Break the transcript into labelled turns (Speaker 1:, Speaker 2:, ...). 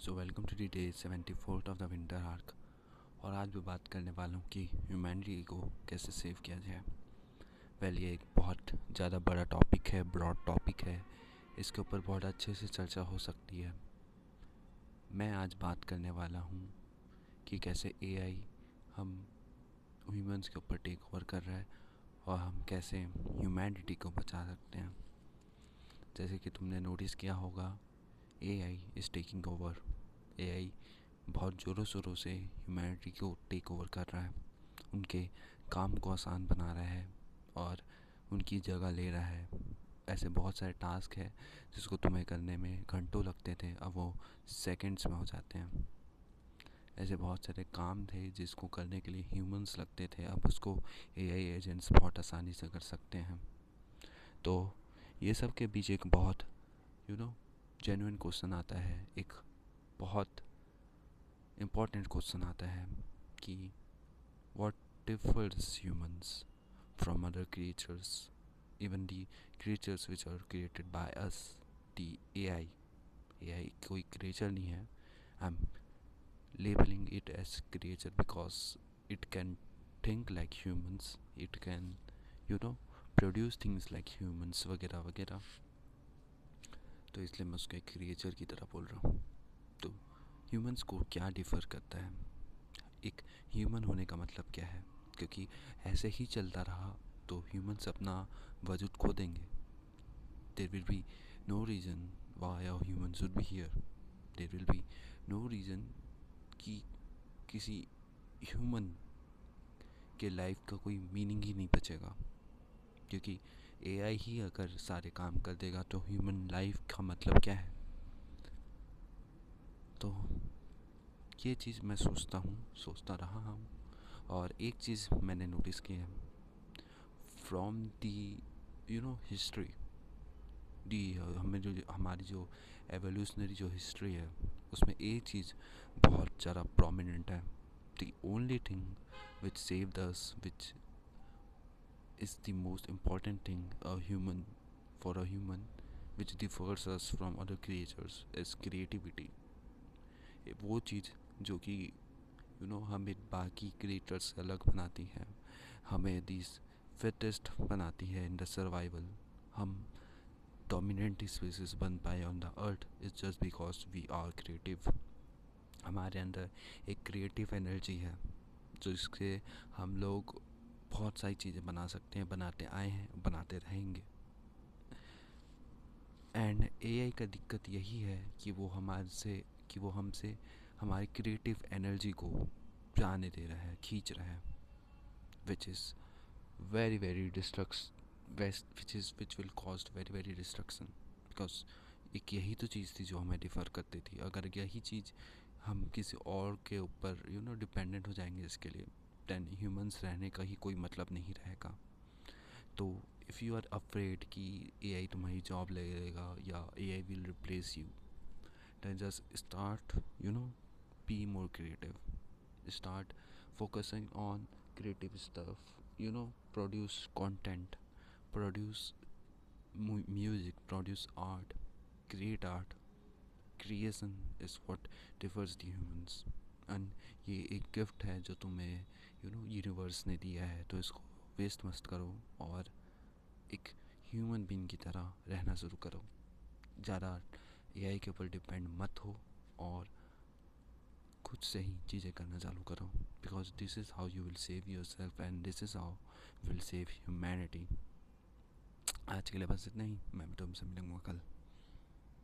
Speaker 1: So welcome to the day 74th of the winter arc. और आज मैं बात करने वाला हूँ कि ह्यूमैनिटी को कैसे सेव किया जाए। ये एक बहुत ज़्यादा बड़ा टॉपिक है, ब्रॉड टॉपिक है। इसके ऊपर बहुत अच्छे से चर्चा हो सकती है। मैं आज बात करने वाला हूँ कि कैसे एआई हम ह्यूमंस के ऊपर टेक ओवर कर रहा है और हम कैसे ह्यूमैनिटी को बचा सकते हैं। जैसे कि तुमने नोटिस किया होगा, AI is taking over. AI बहुत ज़ोरों शोरों से ह्यूमैनिटी को टेक ओवर कर रहा है, उनके काम को आसान बना रहा है और उनकी जगह ले रहा है। ऐसे बहुत सारे टास्क है जिसको तुम्हें करने में घंटों लगते थे, अब वो सेकंड्स में हो जाते हैं। ऐसे बहुत सारे काम थे जिसको करने के लिए ह्यूमंस लगते थे, अब उसको एआई एजेंट्स बहुत आसानी से कर सकते हैं। तो ये सब के बीच एक बहुत जेन्युइन क्वेश्चन आता है, एक बहुत इम्पॉर्टेंट क्वेश्चन आता है कि what differs humans from other creatures, even the creatures which are created by us, the AI. AI कोई creature नहीं है. I'm labeling it as creature because it can think like humans. It can, produce things like humans वगैरह वगैरह. तो इसलिए मैं उसको एक क्रिएचर की तरह बोल रहा हूँ। तो ह्यूमंस को क्या डिफ़र करता है, एक ह्यूमन होने का मतलब क्या है? क्योंकि ऐसे ही चलता रहा तो ह्यूमंस अपना वजूद खो देंगे। There will be no reason why our humans should be here. There will be no reason कि किसी ह्यूमन के लाइफ का कोई मीनिंग ही नहीं बचेगा। क्योंकि एआई ही अगर सारे काम कर देगा तो ह्यूमन लाइफ का मतलब क्या है? तो ये चीज़ मैं सोचता रहा हूँ। और एक चीज़ मैंने नोटिस की है फ्रॉम दी हिस्ट्री, दी हमें जो हमारी जो एवोल्यूशनरी जो हिस्ट्री है उसमें एक चीज़ बहुत ज़्यादा प्रोमिनेंट है। The only thing which saved us, which is the most important thing a human for a human which differs us from other creatures is creativity. वो चीज़ जो कि हमें बाकी क्रिएटर्स से अलग बनाती है, हमें दिस फिटेस्ट बनाती है इन द सर्वाइवल। हम डोमिनेंट स्पीसीज बन पाए on the earth is just because we are creative. हमारे अंदर एक क्रिएटिव एनर्जी है जो इससे हम लोग बहुत सारी चीज़ें बना सकते हैं, बनाते आए हैं, बनाते रहेंगे। एंड एआई का दिक्कत यही है कि वो हमसे हमारी क्रिएटिव एनर्जी को जाने दे रहा है, खींच रहा है, which is very very which will cost very very destruction. Because एक यही तो चीज़ थी जो हमें डिफ़र करती थी। अगर यही चीज़ हम किसी और के ऊपर डिपेंडेंट हो जाएंगे इसके लिए, दैन ह्यूमंस रहने का ही कोई मतलब नहीं रहेगा। तो इफ़ यू आर अफ्रेड कि एआई तुम्हारी जॉब ले लेगा या AI will replace you, then just start be more creative. Start focusing on creative stuff, produce content, produce music, produce art, create art. Creation is what differs the humans. And ये एक gift है जो तुम्हें universe ने दिया है, तो इसको वेस्ट मत करो और एक ह्यूमन बीइंग की तरह रहना शुरू करो। ज़्यादा एआई के ऊपर डिपेंड मत हो और खुद से ही चीज़ें करना चालू करो। Because this is how you will save your self and this is how will save humanity. आज के लिए बस इतना ही। मैं तुमसे मिलूँगा कल।